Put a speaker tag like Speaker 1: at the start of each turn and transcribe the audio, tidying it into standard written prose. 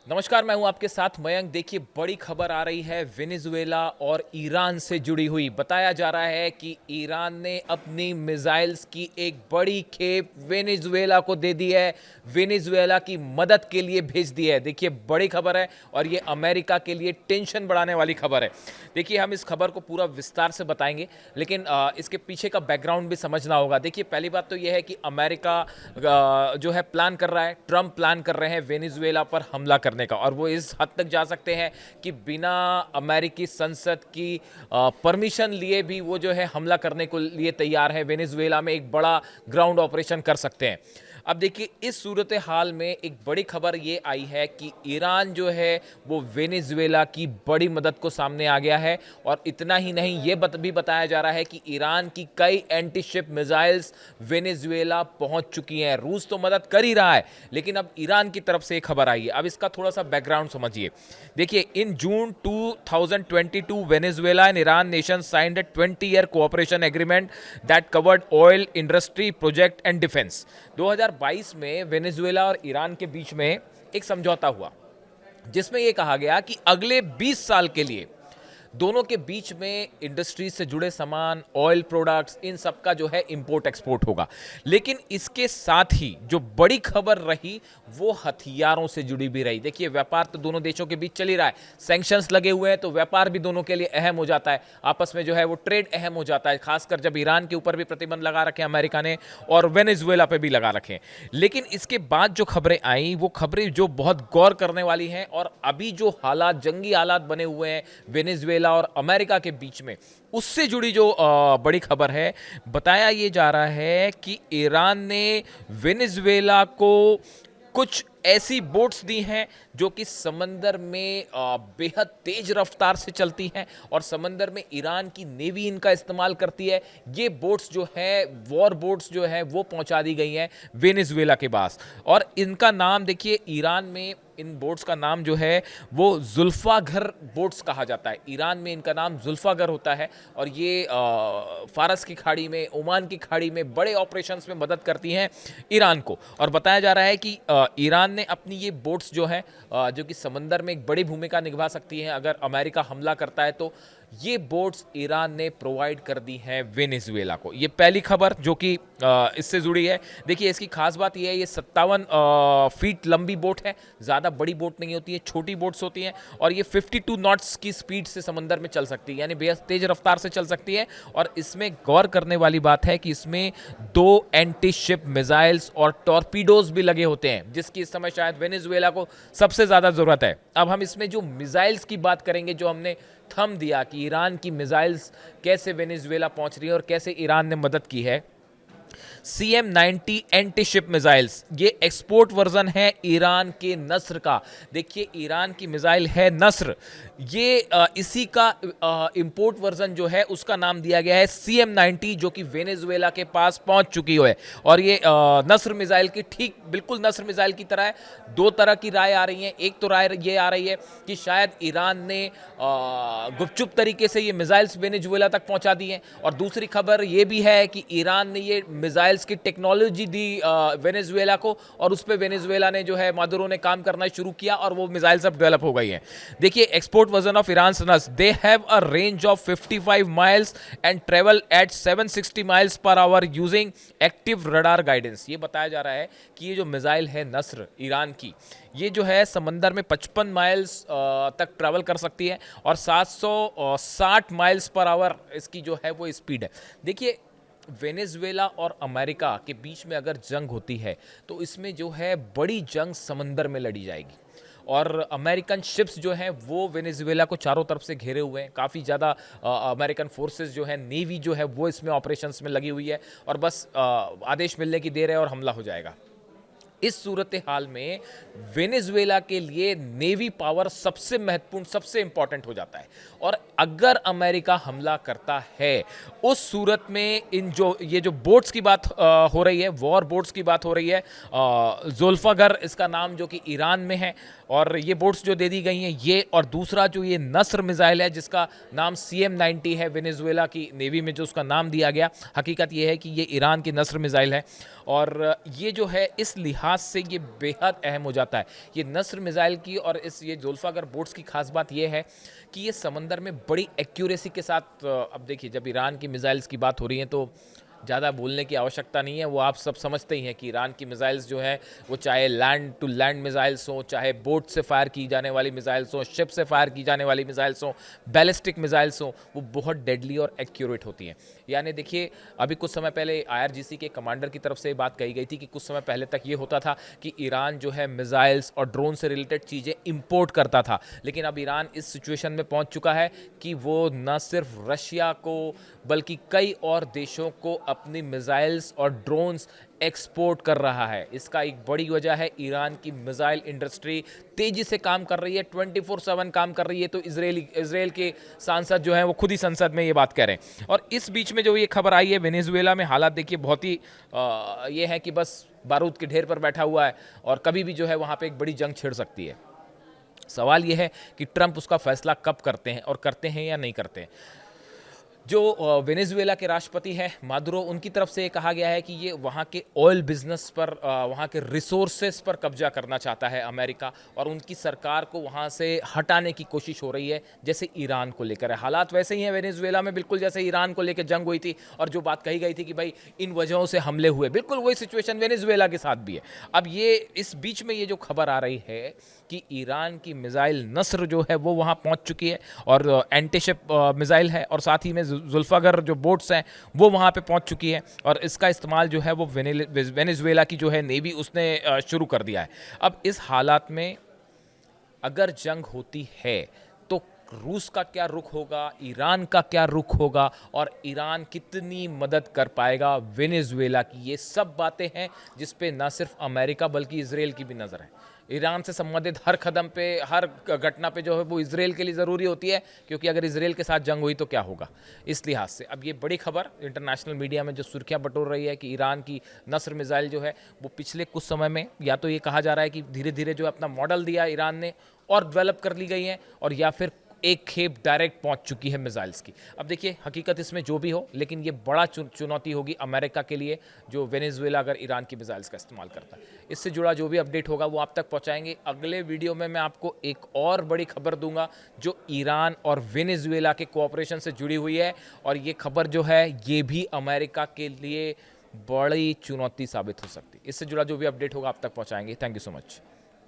Speaker 1: नमस्कार, मैं हूं आपके साथ मयंक। देखिए, बड़ी खबर आ रही है वेनेजुएला और ईरान से जुड़ी हुई। बताया जा रहा है कि ईरान ने अपनी मिसाइल्स की एक बड़ी खेप वेनेजुएला को दे दी है, वेनेजुएला की मदद के लिए भेज दी है। देखिए, बड़ी खबर है और ये अमेरिका के लिए टेंशन बढ़ाने वाली खबर है। देखिए, हम इस खबर को पूरा विस्तार से बताएंगे, लेकिन इसके पीछे का बैकग्राउंड भी समझना होगा। देखिए, पहली बात तो यह है कि अमेरिका जो है प्लान कर रहा है, ट्रंप प्लान कर रहे हैं वेनेजुएला पर हमला करने का, और वो इस हद तक जा सकते हैं कि बिना अमेरिकी संसद की परमिशन लिए भी वो जो है हमला करने को लिए तैयार है। वेनेजुएला में एक बड़ा ग्राउंड ऑपरेशन कर सकते हैं। अब देखिए, इस सूरत हाल में एक बड़ी खबर ये आई है कि ईरान जो है वो वेनेजुएला की बड़ी मदद को सामने आ गया है। और इतना ही नहीं, ये भी बताया जा रहा है कि ईरान की कई एंटी शिप मिसाइल्स वेनेजुएला पहुंच चुकी हैं। रूस तो मदद कर ही रहा है, लेकिन अब ईरान की तरफ से एक खबर आई है। अब इसका थोड़ा सा बैकग्राउंड समझिए। देखिए, इन जून 2022 Venezuela and Iran nation signed a 20-year cooperation agreement that covered oil industry project and defence. 2022 में वेनेजुएला और ईरान के बीच में एक समझौता हुआ, जिसमें यह कहा गया कि अगले 20 साल के लिए दोनों के बीच में इंडस्ट्री से जुड़े सामान, ऑयल प्रोडक्ट्स, इन सब का जो है इंपोर्ट एक्सपोर्ट होगा। लेकिन इसके साथ ही जो बड़ी खबर रही वो हथियारों से जुड़ी भी रही। देखिए, व्यापार तो दोनों देशों के बीच चल ही रहा है, सैंक्शंस लगे हुए हैं, तो व्यापार भी दोनों के लिए अहम हो जाता है। आपस में जो है वो ट्रेड अहम हो जाता है, खासकर जब ईरान के ऊपर भी प्रतिबंध लगा रखे अमेरिका ने और वेनेजुएला पे भी लगा रखे। लेकिन इसके बाद जो खबरें आई वो खबरें जो बहुत गौर करने वाली हैं। और अभी जो हालात, जंगी हालात बने हुए हैं वेनेजुएला और अमेरिका के बीच में, उससे जुड़ी जो बड़ी खबर है, बताया ये जा रहा है कि ईरान ने वेनेजुएला को कुछ ऐसी बोट्स दी हैं जो कि समंदर में बेहद तेज रफ्तार से चलती हैं और समंदर में ईरान की नेवी इनका इस्तेमाल करती है। ये बोट्स जो है, वॉर बोट्स जो है, वो पहुंचा दी गई हैं वेनेजुएला के पास। और इनका नाम देखिए, ईरान में इन बोट्स का नाम जो है वो जुल्फागर बोट्स कहा जाता है। ईरान में इनका नाम जुल्फागर होता है और ये फारस की खाड़ी में, ओमान की खाड़ी में बड़े ऑपरेशंस में मदद करती हैं ईरान को। और बताया जा रहा है कि ईरान ने अपनी ये बोट्स जो है, जो कि समंदर में एक बड़ी भूमिका निभा सकती हैं अगर अमेरिका हमला करता है, तो ये बोट्स ईरान ने प्रोवाइड कर दी हैं वेनेजुएला को। ये पहली खबर जो कि इससे जुड़ी है। देखिए, इसकी खास बात यह है, ये 57 फीट लंबी बोट है, ज़्यादा बड़ी बोट नहीं होती है, छोटी बोट्स होती हैं। और ये 52 नॉट्स की स्पीड से समंदर में चल सकती है, यानी बेहद तेज रफ्तार से चल सकती है। और इसमें गौर करने वाली बात है कि इसमें 2 एंटी शिप मिसाइल्स और टॉर्पीडोज भी लगे होते हैं, जिसकी इस समय शायद वेनेजुएला को सबसे ज़्यादा ज़रूरत है। अब हम इसमें जो मिसाइल्स की बात करेंगे, जो हमने थंब दिया कि ईरान की मिसाइल्स कैसे वेनेजुएला पहुंच रही है और कैसे ईरान ने मदद की है। CM-90 एंटी शिप मिसाइल्स, ये एक्सपोर्ट वर्जन है ईरान के नस्र का। देखिए, ईरान की मिसाइल है नस्र, ये इसी का इंपोर्ट वर्जन जो है उसका नाम दिया गया है CM-90, जो कि वेनेजुएला के पास पहुंच चुकी है। और ये नस्र मिसाइल की ठीक बिल्कुल नस्र मिसाइल की तरह है। दो तरह की राय आ रही है। एक तो राय ये आ रही है कि शायद ईरान ने गुपचुप तरीके से ये मिसाइल्स वेनेजुएला तक पहुंचा दी हैं, और दूसरी खबर ये भी है कि ईरान ने ये मिसाइल्स की टेक्नोलॉजी दी वेनेजुएला को, और उस पर वेनेजुएला ने जो है, मादुरो ने काम करना शुरू किया और वो मिसाइल्स अब डेवलप हो गई हैं। देखिए, export version of Iran Nasr, they have a range of 55 miles and travel at 760 miles per hour using active radar guidance. ये बताया जा रहा है कि ये जो मिसाइल है नस्र ईरान की, ये जो है समंदर में 55 माइल्स तक ट्रैवल कर सकती है और 760 माइल्स पर आवर इसकी जो है वो स्पीड है। देखिए, वेनेजुएला और अमेरिका के बीच में अगर जंग होती है तो इसमें जो है बड़ी जंग समंदर में लड़ी जाएगी। और अमेरिकन शिप्स जो हैं वो वेनेजुएला को चारों तरफ से घेरे हुए हैं। काफ़ी ज़्यादा अमेरिकन फोर्सेस जो है, नेवी जो है, वो इसमें ऑपरेशंस में लगी हुई है और बस आदेश मिलने की देर है और हमला हो जाएगा। इस सूरत हाल में वेनेजुएला के लिए नेवी पावर सबसे महत्वपूर्ण, सबसे इंपॉर्टेंट हो जाता है। और अगर अमेरिका हमला करता है, उस सूरत में ये जो बोट्स की बात हो रही है, वॉर बोट्स की बात हो रही है, जुल्फागर इसका नाम, जो कि ईरान में है, और ये बोट्स जो दे दी गई हैं ये, और दूसरा जो ये नस्र मिसाइल है जिसका नाम CM-90 है, वेनेजुएला की नेवी में जो उसका नाम दिया गया, हकीकत ये है कि ये ईरान की नस्र मिसाइल है। और ये जो है, इस लिहाज लिहाज से ये बेहद अहम हो जाता है। ये नस्र मिसाइल की और इस ये ज़ुल्फ़ाकार बोट्स की खास बात ये है कि ये समंदर में बड़ी एक्यूरेसी के साथ अब देखिए जब ईरान की मिसाइल्स की बात हो रही है तो ज़्यादा बोलने की आवश्यकता नहीं है, वो आप सब समझते ही हैं कि ईरान की मिसाइल्स जो हैं वो चाहे लैंड टू लैंड मिसाइल्स हों, चाहे बोट से फायर की जाने वाली मिसाइल्स हों, शिप से फायर की जाने वाली मिसाइल्स हों, बैलिस्टिक मिसाइल्स हों, वो बहुत डेडली और एक्यूरेट होती हैं। यानी देखिए अभी कुछ समय पहले आईआरजीसी के कमांडर की तरफ से ये बात कही गई थी कि कुछ समय पहले तक ये होता था कि ईरान जो है मिसाइल्स और ड्रोन से रिलेटेड चीज़ें इंपोर्ट करता था, लेकिन अब ईरान इस सिचुएशन में पहुंच चुका है कि वो न सिर्फ रशिया को बल्कि कई और देशों को अपनी मिसाइल्स और ड्रोन्स एक्सपोर्ट कर रहा है। इसका एक बड़ी वजह है ईरान की मिसाइल इंडस्ट्री तेजी से काम कर रही है, 24/7 काम कर रही है। तो इजराइल के सांसद जो हैं वो खुद ही संसद में ये बात कह रहे हैं। और इस बीच में जो ये खबर आई है वेनेजुएला में हालात देखिए बहुत ही ये है कि बस बारूद के ढेर पर बैठा हुआ है और कभी भी जो है वहाँ पे एक बड़ी जंग छिड़ सकती है। सवाल यह है कि ट्रंप उसका फैसला कब करते हैं और करते हैं या नहीं करते हैं। जो वेनेजुएला के राष्ट्रपति हैं मादुरो, उनकी तरफ से ये कहा गया है कि ये वहाँ के ऑयल बिजनेस पर वहाँ के रिसोर्सेस पर कब्जा करना चाहता है अमेरिका, और उनकी सरकार को वहाँ से हटाने की कोशिश हो रही है जैसे ईरान को लेकर है। हालात वैसे ही हैं वेनेजुएला में, बिल्कुल जैसे ईरान को लेकर जंग हुई थी और जो बात कही गई थी कि भाई इन वजहों से हमले हुए, बिल्कुल वही सिचुएशन वेनेजुएला के साथ भी है। अब ये इस बीच में ये जो खबर आ रही है कि ईरान की मिसाइल नस्र जो है वो वहाँ पहुँच चुकी है और एंटीशिप मिसाइल है, और साथ ही में जुल्फ़ाकार जो बोट्स हैं वो वहाँ पे पहुँच चुकी है, और इसका इस्तेमाल जो है वो वेनेजुएला की जो है नेवी उसने शुरू कर दिया है। अब इस हालात में अगर जंग होती है तो रूस का क्या रुख होगा, ईरान का क्या रुख होगा, और ईरान कितनी मदद कर पाएगा वेनेजुएला की, ये सब बातें हैं जिस पे ना सिर्फ अमेरिका बल्कि इजराइल की भी नज़र है। ईरान से संबंधित हर कदम पे, हर घटना पे जो है वो इजराइल के लिए ज़रूरी होती है, क्योंकि अगर इजराइल के साथ जंग हुई तो क्या होगा। इस लिहाज से अब ये बड़ी खबर इंटरनेशनल मीडिया में जो सुर्खियां बटोर रही है कि ईरान की नस्र मिसाइल जो है वो पिछले कुछ समय में, या तो ये कहा जा रहा है कि धीरे धीरे जो अपना मॉडल दिया ईरान ने और डेवलप कर ली गई है, और या फिर एक खेप डायरेक्ट पहुंच चुकी है मिसाइल्स की। अब देखिए हकीकत इसमें जो भी हो, लेकिन ये बड़ा चुनौती होगी अमेरिका के लिए, जो वेनेजुएला अगर ईरान की मिसाइल्स का इस्तेमाल करता है। इससे जुड़ा जो भी अपडेट होगा वो आप तक पहुंचाएंगे। अगले वीडियो में मैं आपको एक और बड़ी खबर दूंगा जो ईरान और वेनेजुएला के कोऑपरेशन से जुड़ी हुई है, और ये खबर जो है ये भी अमेरिका के लिए बड़ी चुनौती साबित हो सकती है। इससे जुड़ा जो भी अपडेट होगा आप तक पहुंचाएंगे। Thank you so much.